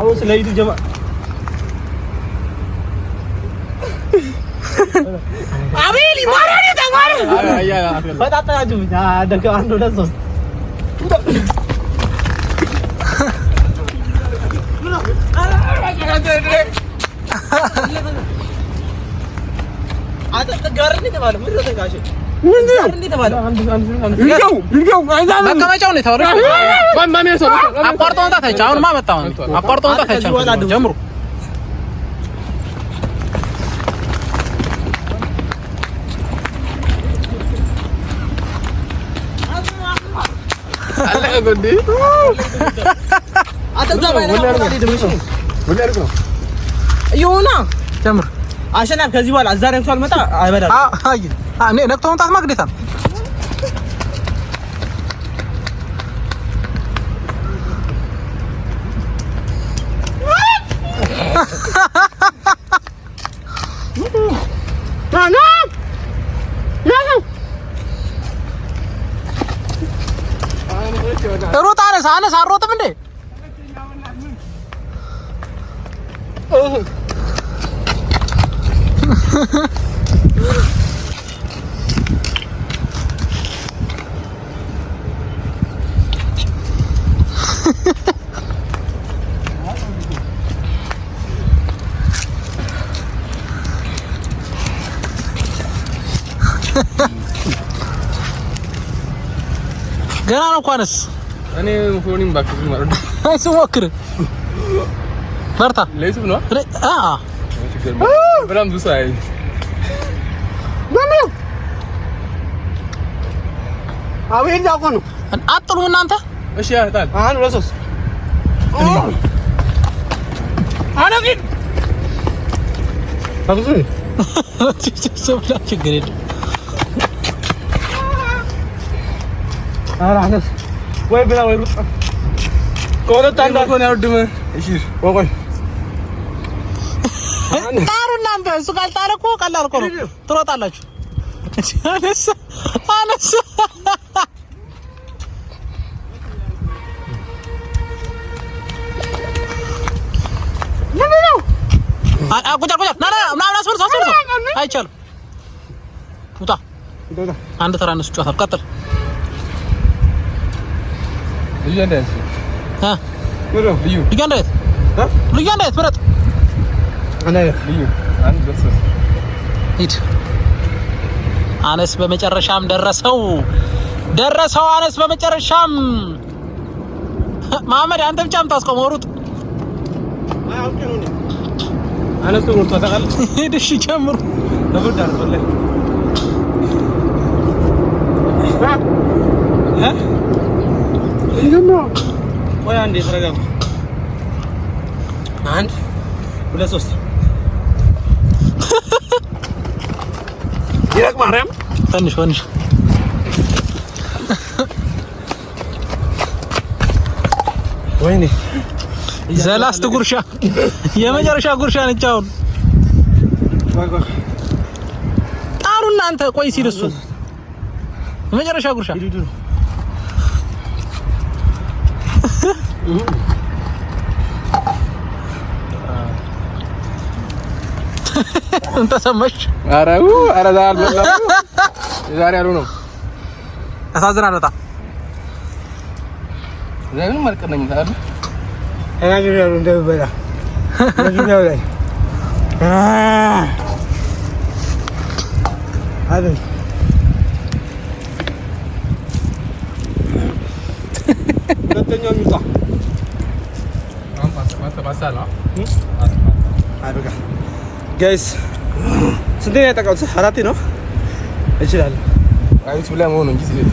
አውስ ለይቱ ጀማ አቤል ማራኔ ተማረ አያ ፈጣጣጁ አደጋ አንድ ሁለት ሶስት አጠጋርኒ ተባለ ምን ተጋሽ ምን ተባለ ይገው አይዛም መቀመጫው ነው ታወራ ማን ነው ሰው አቋርጦ ወጣታች አሁን ማመጣው አቋርጦ ወጣታች ጀምሩ አለቀ ጎንዲ አተዛባይ ነው ወለርኩ ይሁና ጀምር አሸናፍ ከዚህ በኋላ አዛሬ እንኳን አልመጣ አይበላል አይ እኔ ነክቶ መምጣት ማግዴታ ሮጣ አነሳ አሮጥም እንዴ ገና ነው እንኳንስ እኔ ፎኒም ባክሽ ማለት አይሱ ሞክር በርታ ለይቱ ነው በጣም ብዙ ሳይ ማማ አቤል ያቆ ነው አጥሩ እናንተ እሺ ያታል አሁን ወሰስ አናግን ታውቁ ሰብላ ችግር የለም አራነስ ወይ ብላ ወይ ሩጣ ኮረታ እንዳቆን ያውድም እሺ ቆይ ታሩና አንበሱ ካልታረቁ ቀላል እኮ ነው ትሮጣላችሁ አነስ ምንድነው አቁጫ ምናምን አስወርስ አይቻልም ውጣ አንድ ተራ እነሱ ጫታ ቀጥል ልያንዳስ ልያንዳስ ምረጥ ልዩ አንድ በሰስ ሂድ አነስ በመጨረሻም ደረሰው አነስ በመጨረሻም መሐመድ አንተ ብቻ አምጣስቆመው ሩጥ አነስ ነው ተጣጣል ሂድ እሺ ጀምሩ ተፈዳር ወላሂ ይገማ ወይ አንዴ ተረጋጋ አንድ ሁለት ሶስት ይረቅ ማርያም ትንሽ ወይኔ ዘላስት ጉርሻ የመጨረሻ ጉርሻ ነች አሁን ጣሩ እናንተ ቆይ ሲል እሱ የመጨረሻ ጉርሻ እንተ ሰማሽ አራው አራዳል በላ ዛሬ ያሉ ነው አሳዝናል በጣም ዛሬ ማልቀነኝ ታዲያ አናግሬ ያሉ እንደበላ ለጊዜው ላይ አይደል ሁለተኛው ሚጣ ባሳላ አድርጋ ጋይስ ስንት ነው ያጠቃውት? አራት ነው እችላለሁ። አይስ ብላ መሆኑ እንጂ ሲል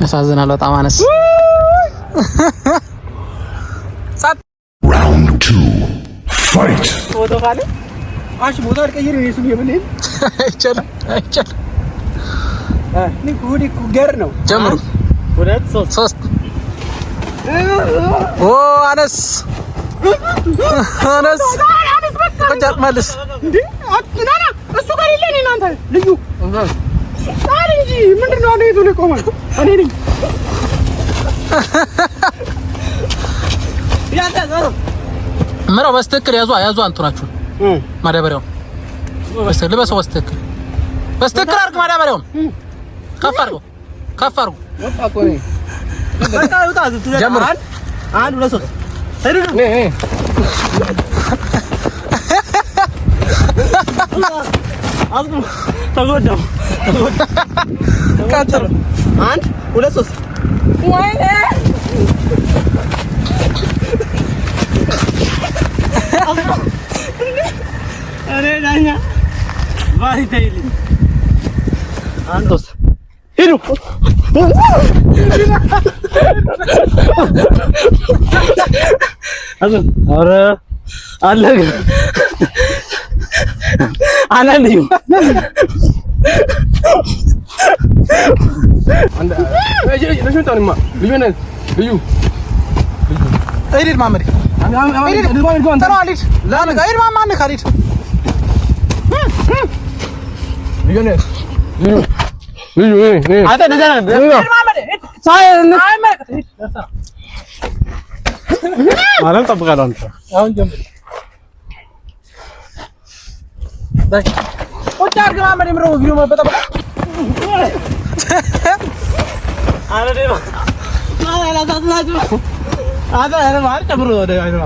ያሳዝናል በጣም አነስ Round 2 Fight ፎቶ ካለ አሽ ቦታ አልቀይር ነው እሱም የምን አይቻልም ንኩዲ ኩገር ነው ጀምሩ ሁለት ሶስት ኦ አነስ በጃት መልስ እንዴ አጥናና እሱ ጋር ይለኝ እናንተ ልዩ ታሪ እንጂ ምንድነው አንዴ ይዞ ለቆማል እኔ ነኝ ምራው በስተክል ያዙ አንተናችሁ ማዳበሪያው በስተክል ልበሰው በስተክል አርግ ማዳበሪያው ከፍ አርጉ በቃ ይውጣ ጀምር አንድ ሁለት ሶስት ሄዱ ተጎዳው አንድ ሁለት ሶስት ወይኔ እኔ ዳኛ ባይተይል አንድ ሶስት ሄዱ ኧረ አለገ አናልዩ አንድ ለሽንታንማ ልዩ አይዲድ ማመሪ ተራሊድ ላንጋ አይድ ማማነ ካሊድ ልዩ አታ ደዘና ማመሪ ሳይን አለም ጠብቃለሁ አንተ አሁን ጀምር ዳይ ወጣ አርግ ማመሪ ምሮ ቪዲዮ መበጠበጥ አረዴማ አላላሳስላችሁ አታ አረ ማር ጨምሮ ወደ አይደማ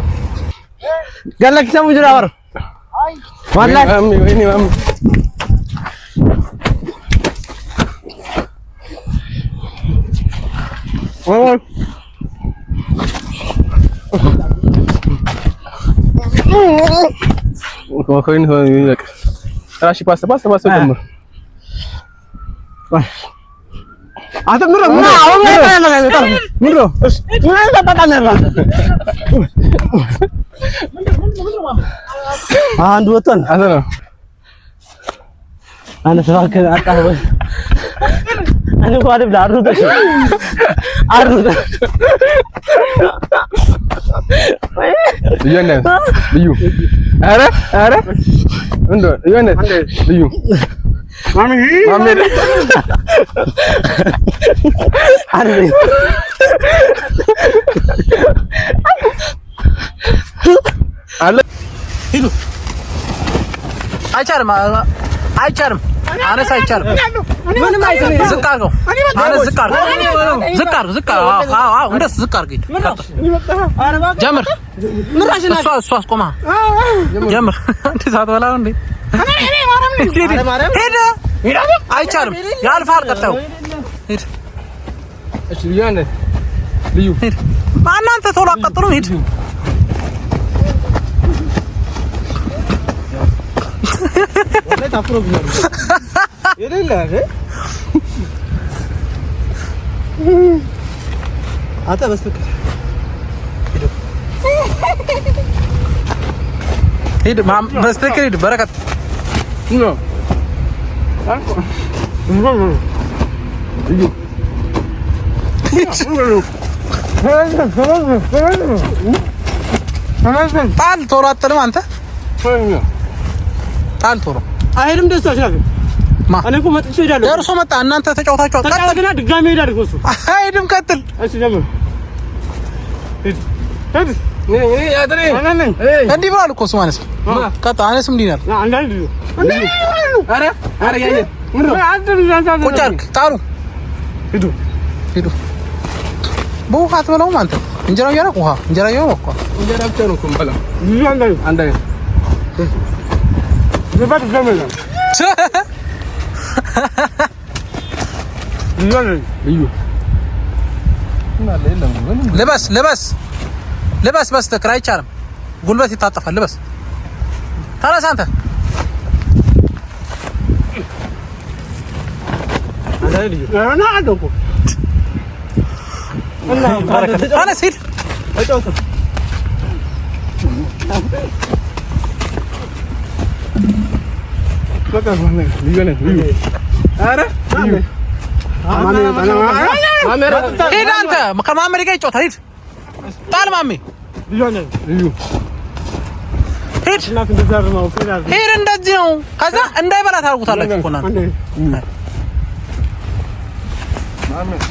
ገለክ ሰሙ ጅራወር ወላሂ ወይኔ ማሚ ኮኮይን ሆይ ይለቅ ራሺ ፓስታ ጀምር አተምሮ ምን አሁን ምንድን ነው እሺ ምን ተጣጣነራ አንድ ወጣን አሰና አንተ ተባከ አጣው አንተ ጓደብ ላሩተሽ አሩተ ልዩ አረ እንዶ ልዩ ማሚ አረ አለ ሂዱ አይቻልም አነስ አይቻልም ምንም አይቻልም ዝቅ አድርገው አነስ ዝቅ አድርገው አዎ እንደሱ ዝቅ አድርገው ጀምር እሷ አስቆማ ጀምር እንዴት አትበላው እንዴ ሄደ አይቻልም ያልፋል ቀጣዩ ሂድ እሺ ልዩ ሂድ እናንተ ቶሎ አቀጥሉም ሂድ ወላሂ ታፍሮ ቢሆን የሌለ አታ በስተቀር ሂድ በስተቀር ሂድ በረከት ነው አንኮ ልዩ ጣል ቶሎ አጥልም አንተ ጣል ቶሎ አይሄድም ደስ አሻገ እኔ እኮ መጥቼ ሄዳለሁ ደርሶ መጣ እናንተ ተጫውታችሁ ቀጥልና ድጋሜ ሄዳል እኮ እሱ አይሄድም ቀጥል እሺ ጀምር ሄድ እንዲህ ብሏል እኮ እሱ ማለት ነው ቀጥታ አነስም እንዲህ ነው አንዳንድ አረ ያየ ቁጭ አድርግ ጣሉ ሂዱ በውሃ አትበላውም አንተ እንጀራው እያደረግ ውሃ እንጀራ እያደረግ እኮ እንጀራ ብቻ ነው እኮ የምበላው አንድ አይነት ዝባት ዘመና ልዩ ልበስ በስተክር አይቻልም ጉልበት ይታጠፋል ልበስ ተነስ አንተ ተነስ ሂድ ሂድ አንተ ከማመሪ ጋር ይጫወታል ሂድ ጣል ማሜ ሂድ እንደዚህ ነው ከዛ እንዳይበላ ታደርጉታላችሁ እኮ እናንተ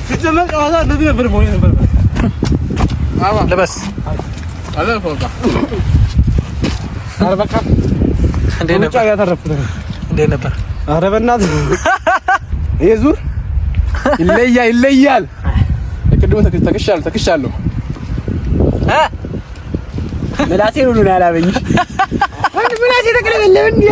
ሲጀመር ጨዋታ እንደዚህ ነበር መሆን ነበር ልበስ። አለ ፎጣ ኧረ በቃ እንዴት ነበር? እንዴት ነበር? ኧረ በእናትህ ይሄ ዙር ይለያል። ቅድም ተክሻለሁ። ምላሴ ሁሉ ነው ያላበኝ። ምላሴ ተቀለበለ እንዴ